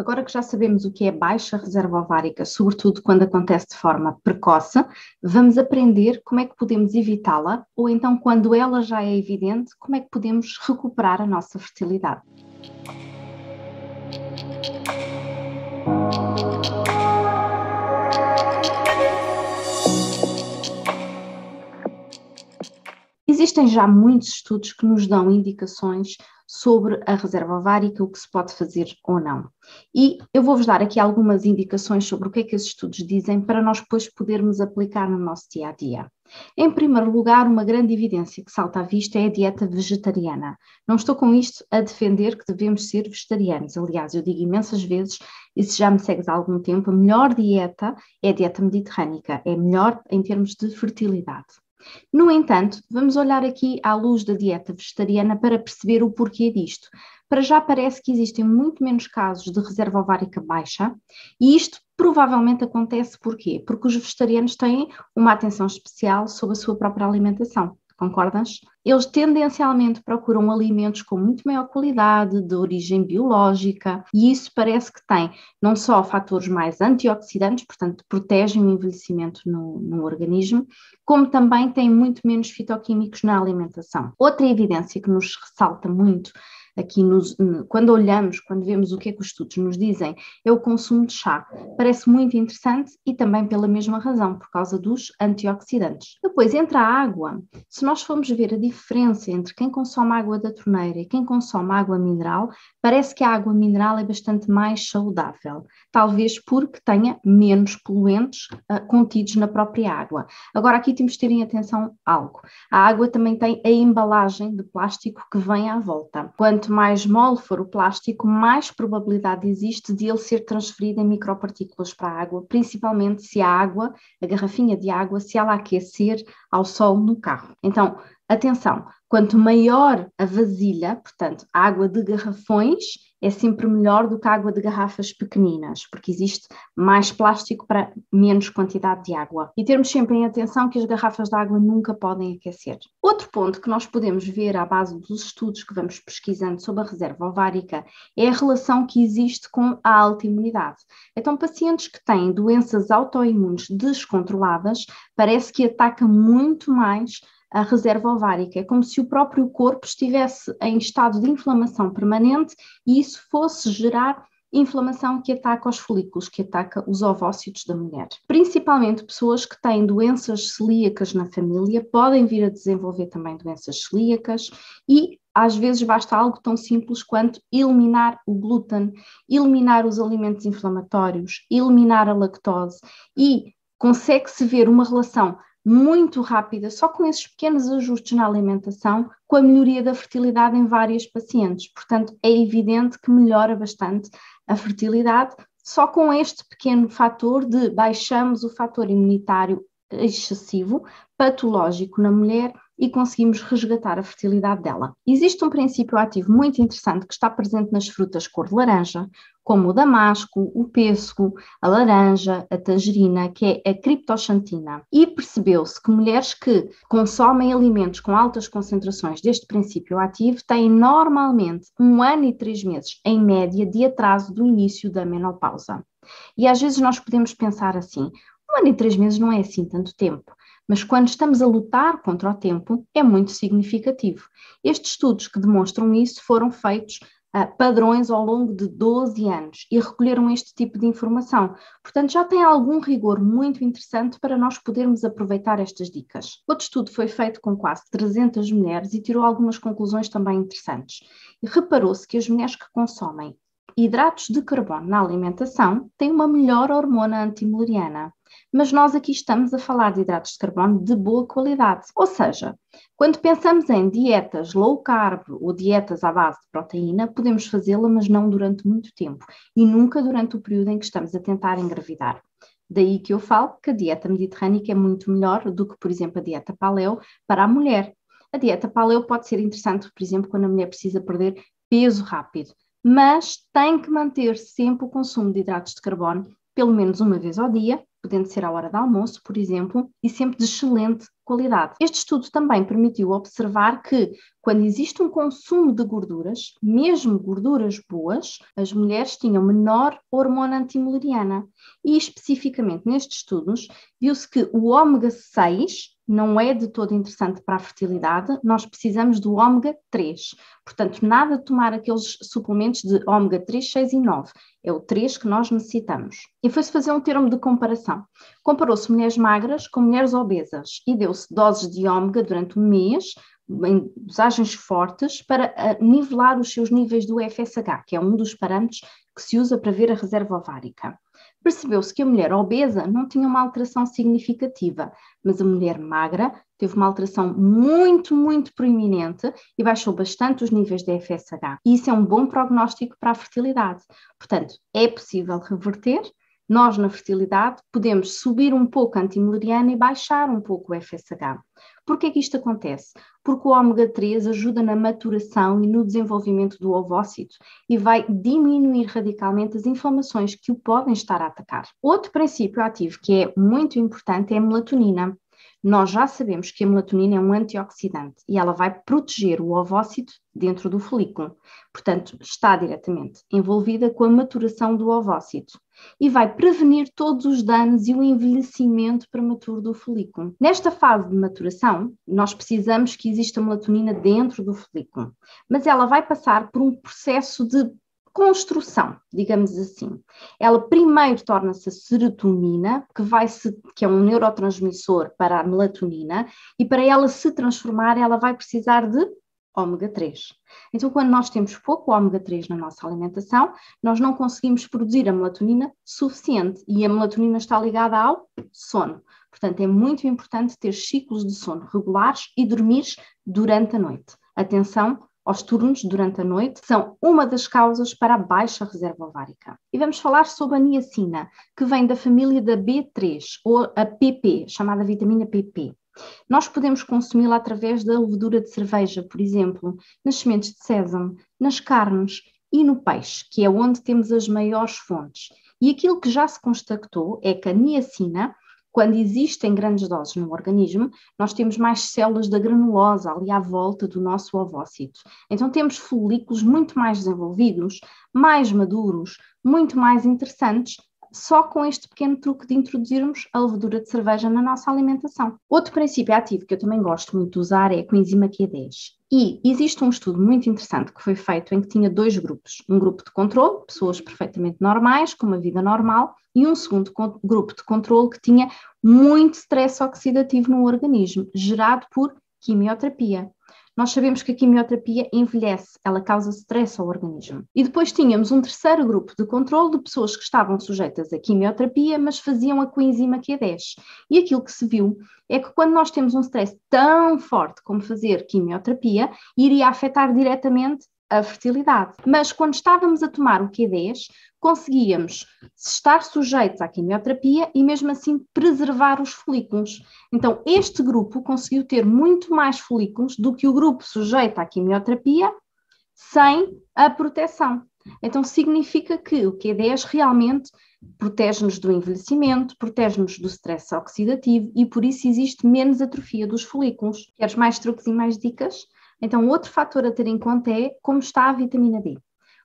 Agora que já sabemos o que é baixa reserva ovárica, sobretudo quando acontece de forma precoce, vamos aprender como é que podemos evitá-la ou então, quando ela já é evidente, como é que podemos recuperar a nossa fertilidade. Existem já muitos estudos que nos dão indicações sobre a reserva ovárica, o que se pode fazer ou não. E eu vou-vos dar aqui algumas indicações sobre o que é que esses estudos dizem para nós depois podermos aplicar no nosso dia-a-dia. Em primeiro lugar, uma grande evidência que salta à vista é a dieta vegetariana. Não estou com isto a defender que devemos ser vegetarianos. Aliás, eu digo imensas vezes, e se já me segues há algum tempo, a melhor dieta é a dieta mediterrânica, é melhor em termos de fertilidade. No entanto, vamos olhar aqui à luz da dieta vegetariana para perceber o porquê disto. Para já parece que existem muito menos casos de reserva ovárica baixa, e isto provavelmente acontece porquê? Porque os vegetarianos têm uma atenção especial sobre a sua própria alimentação. Concordas? Eles tendencialmente procuram alimentos com muito maior qualidade, de origem biológica, e isso parece que tem não só fatores mais antioxidantes, portanto, protegem o envelhecimento no organismo, como também tem muito menos fitoquímicos na alimentação. Outra evidência que nos ressalta muito aqui quando olhamos, quando vemos o que é que os estudos nos dizem, é o consumo de chá. Parece muito interessante e também pela mesma razão, por causa dos antioxidantes. Depois, entre a água, se nós formos ver a diferença entre quem consome água da torneira e quem consome água mineral, parece que a água mineral é bastante mais saudável, talvez porque tenha menos poluentes contidos na própria água. Agora, aqui temos de ter em atenção algo. A água também tem a embalagem de plástico que vem à volta. Quanto mais mole for o plástico, mais probabilidade existe de ele ser transferido em micropartículas para a água, principalmente se a água, a garrafinha de água, se ela aquecer ao sol no carro. Então, atenção, quanto maior a vasilha, portanto, a água de garrafões, é sempre melhor do que a água de garrafas pequeninas, porque existe mais plástico para menos quantidade de água. E termos sempre em atenção que as garrafas de água nunca podem aquecer. Outro ponto que nós podemos ver à base dos estudos que vamos pesquisando sobre a reserva ovárica é a relação que existe com a autoimunidade. Então, pacientes que têm doenças autoimunes descontroladas, parece que ataca muito mais a reserva ovárica. É como se o próprio corpo estivesse em estado de inflamação permanente e isso fosse gerar inflamação que ataca os folículos, que ataca os ovócitos da mulher. Principalmente pessoas que têm doenças celíacas na família podem vir a desenvolver também doenças celíacas e às vezes basta algo tão simples quanto eliminar o glúten, eliminar os alimentos inflamatórios, eliminar a lactose e consegue-se ver uma relação muito rápida, só com esses pequenos ajustes na alimentação, com a melhoria da fertilidade em várias pacientes. Portanto, é evidente que melhora bastante a fertilidade, só com este pequeno fator de baixamos o fator imunitário excessivo, patológico na mulher e conseguimos resgatar a fertilidade dela. Existe um princípio ativo muito interessante que está presente nas frutas cor de laranja, como o damasco, o pêssego, a laranja, a tangerina, que é a criptoxantina. E percebeu-se que mulheres que consomem alimentos com altas concentrações deste princípio ativo têm normalmente 1 ano e 3 meses, em média, de atraso do início da menopausa. E às vezes nós podemos pensar assim, 1 ano e 3 meses não é assim tanto tempo. Mas quando estamos a lutar contra o tempo, é muito significativo. Estes estudos que demonstram isso foram feitos padrões ao longo de 12 anos e recolheram este tipo de informação. Portanto, já tem algum rigor muito interessante para nós podermos aproveitar estas dicas. Outro estudo foi feito com quase 300 mulheres e tirou algumas conclusões também interessantes. E reparou-se que as mulheres que consomem hidratos de carbono na alimentação têm uma melhor hormona antimileriana. Mas nós aqui estamos a falar de hidratos de carbono de boa qualidade. Ou seja, quando pensamos em dietas low carb ou dietas à base de proteína, podemos fazê-la, mas não durante muito tempo e nunca durante o período em que estamos a tentar engravidar. Daí que eu falo que a dieta mediterrânica é muito melhor do que, por exemplo, a dieta paleo para a mulher. A dieta paleo pode ser interessante, por exemplo, quando a mulher precisa perder peso rápido, mas tem que manter sempre o consumo de hidratos de carbono pelo menos uma vez ao dia, podendo ser à hora de almoço, por exemplo, e sempre de excelente qualidade. Este estudo também permitiu observar que, quando existe um consumo de gorduras, mesmo gorduras boas, as mulheres tinham menor hormona antimileriana. E, especificamente nestes estudos, viu-se que o ômega 6 não é de todo interessante para a fertilidade, nós precisamos do ômega 3. Portanto, nada de tomar aqueles suplementos de ômega 3, 6 e 9. É o 3 que nós necessitamos. E foi-se fazer um termo de comparação. Comparou-se mulheres magras com mulheres obesas e deu-se doses de ômega durante um mês, em dosagens fortes, para nivelar os seus níveis do FSH, que é um dos parâmetros que se usa para ver a reserva ovárica. Percebeu-se que a mulher obesa não tinha uma alteração significativa, mas a mulher magra teve uma alteração muito, muito proeminente e baixou bastante os níveis de FSH. E isso é um bom prognóstico para a fertilidade. Portanto, é possível reverter. Nós, na fertilidade, podemos subir um pouco a antimileriana e baixar um pouco o FSH. Por que é que isto acontece? Porque o ômega 3 ajuda na maturação e no desenvolvimento do ovócito e vai diminuir radicalmente as inflamações que o podem estar a atacar. Outro princípio ativo que é muito importante é a melatonina. Nós já sabemos que a melatonina é um antioxidante e ela vai proteger o ovócito dentro do folículo. Portanto, está diretamente envolvida com a maturação do ovócito e vai prevenir todos os danos e o envelhecimento prematuro do folículo. Nesta fase de maturação, nós precisamos que exista melatonina dentro do folículo, mas ela vai passar por um processo de construção, digamos assim. Ela primeiro torna-se a serotonina, que é um neurotransmissor para a melatonina, e para ela se transformar, ela vai precisar de ômega 3. Então, quando nós temos pouco ômega 3 na nossa alimentação, nós não conseguimos produzir a melatonina suficiente, e a melatonina está ligada ao sono. Portanto, é muito importante ter ciclos de sono regulares e dormir durante a noite. Atenção aos turnos durante a noite, são uma das causas para a baixa reserva ovárica. E vamos falar sobre a niacina, que vem da família da B3, ou a PP, chamada vitamina PP. Nós podemos consumi-la através da levedura de cerveja, por exemplo, nas sementes de sésamo, nas carnes e no peixe, que é onde temos as maiores fontes. E aquilo que já se constatou é que a niacina, quando existem grandes doses no organismo, nós temos mais células da granulosa ali à volta do nosso ovócito. Então temos folículos muito mais desenvolvidos, mais maduros, muito mais interessantes, só com este pequeno truque de introduzirmos a levedura de cerveja na nossa alimentação. Outro princípio ativo que eu também gosto muito de usar é a coenzima Q10. E existe um estudo muito interessante que foi feito em que tinha 2 grupos. Um grupo de controle, pessoas perfeitamente normais, com uma vida normal, e um segundo grupo de controle que tinha muito stress oxidativo no organismo, gerado por quimioterapia. Nós sabemos que a quimioterapia envelhece, ela causa stress ao organismo. E depois tínhamos um terceiro grupo de controle de pessoas que estavam sujeitas à quimioterapia, mas faziam a coenzima Q10. E aquilo que se viu é que quando nós temos um stress tão forte como fazer quimioterapia, iria afetar diretamente a fertilidade. Mas quando estávamos a tomar o Q10, conseguíamos estar sujeitos à quimioterapia e mesmo assim preservar os folículos. Então este grupo conseguiu ter muito mais folículos do que o grupo sujeito à quimioterapia sem a proteção. Então significa que o Q10 realmente protege-nos do envelhecimento, protege-nos do stress oxidativo e por isso existe menos atrofia dos folículos. Queres mais truques e mais dicas? Então, outro fator a ter em conta é como está a vitamina D,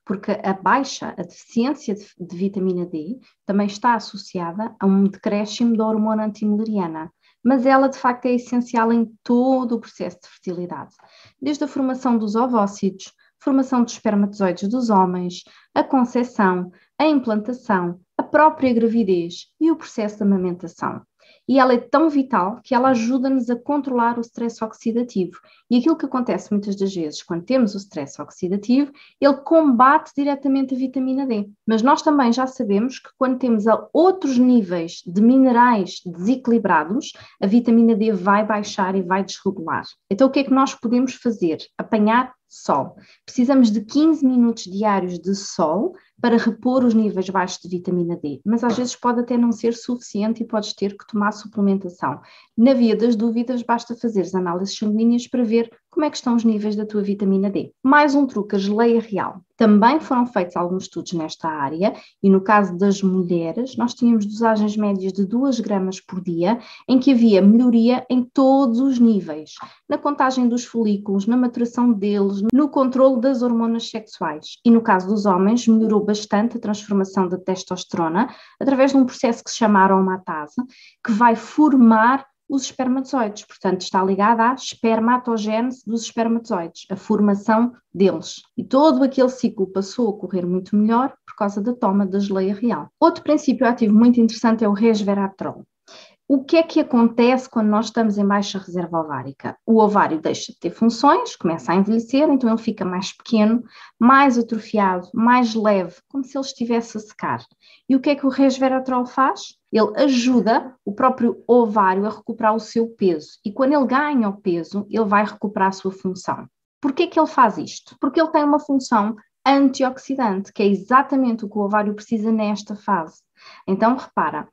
porque a deficiência de vitamina D também está associada a um decréscimo da hormona antimileriana, mas ela de facto é essencial em todo o processo de fertilidade, desde a formação dos ovócitos, formação dos espermatozoides dos homens, a concepção, a implantação, a própria gravidez e o processo de amamentação. E ela é tão vital que ela ajuda-nos a controlar o stress oxidativo. E aquilo que acontece muitas das vezes quando temos o stress oxidativo, ele combate diretamente a vitamina D. Mas nós também já sabemos que quando temos outros níveis de minerais desequilibrados, a vitamina D vai baixar e vai desregular. Então o que é que nós podemos fazer? Apanhar sol. Precisamos de 15 minutos diários de sol para repor os níveis baixos de vitamina D, mas às vezes pode até não ser suficiente e podes ter que tomar suplementação. Na via das dúvidas, basta fazer as análises sanguíneas para ver como é que estão os níveis da tua vitamina D. Mais um truque, a geleia real. Também foram feitos alguns estudos nesta área e no caso das mulheres, nós tínhamos dosagens médias de 2 gramas por dia, em que havia melhoria em todos os níveis, na contagem dos folículos, na maturação deles, no controle das hormonas sexuais. E no caso dos homens, melhorou bastante a transformação da testosterona através de um processo que se chama aromatase, que vai formar os espermatozoides, portanto está ligado à espermatogénese dos espermatozoides, a formação deles. E todo aquele ciclo passou a correr muito melhor por causa da toma da geleia real. Outro princípio ativo muito interessante é o resveratrol. O que é que acontece quando nós estamos em baixa reserva ovárica? O ovário deixa de ter funções, começa a envelhecer, então ele fica mais pequeno, mais atrofiado, mais leve, como se ele estivesse a secar. E o que é que o resveratrol faz? Ele ajuda o próprio ovário a recuperar o seu peso. E quando ele ganha o peso, ele vai recuperar a sua função. Por que é que ele faz isto? Porque ele tem uma função antioxidante, que é exatamente o que o ovário precisa nesta fase. Então, repara,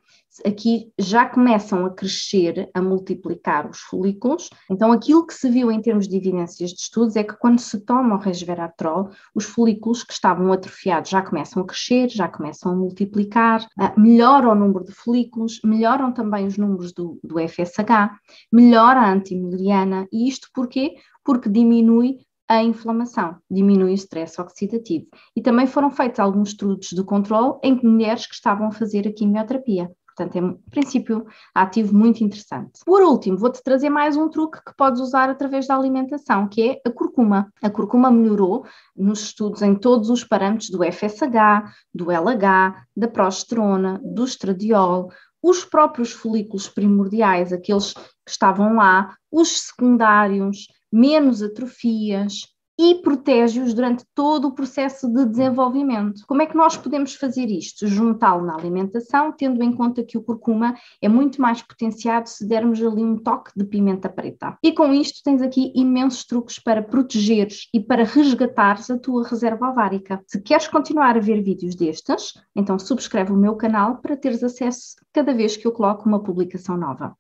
aqui já começam a crescer, a multiplicar os folículos. Então, aquilo que se viu em termos de evidências de estudos é que quando se toma o resveratrol, os folículos que estavam atrofiados já começam a crescer, já começam a multiplicar, melhora o número de folículos, melhoram também os números do FSH, melhora a antimileriana. E isto porquê? Porque diminui a inflamação, diminui o stress oxidativo. E também foram feitos alguns estudos de controle em mulheres que estavam a fazer a quimioterapia. Portanto, é um princípio ativo muito interessante. Por último, vou-te trazer mais um truque que podes usar através da alimentação, que é a curcuma. A curcuma melhorou nos estudos em todos os parâmetros do FSH, do LH, da progesterona, do estradiol, os próprios folículos primordiais, aqueles que estavam lá, os secundários, menos atrofias e protege-os durante todo o processo de desenvolvimento. Como é que nós podemos fazer isto? Juntá-lo na alimentação, tendo em conta que o curcuma é muito mais potenciado se dermos ali um toque de pimenta preta. E com isto tens aqui imensos truques para protegeres e para resgatares a tua reserva ovárica. Se queres continuar a ver vídeos destes, então subscreve o meu canal para teres acesso cada vez que eu coloco uma publicação nova.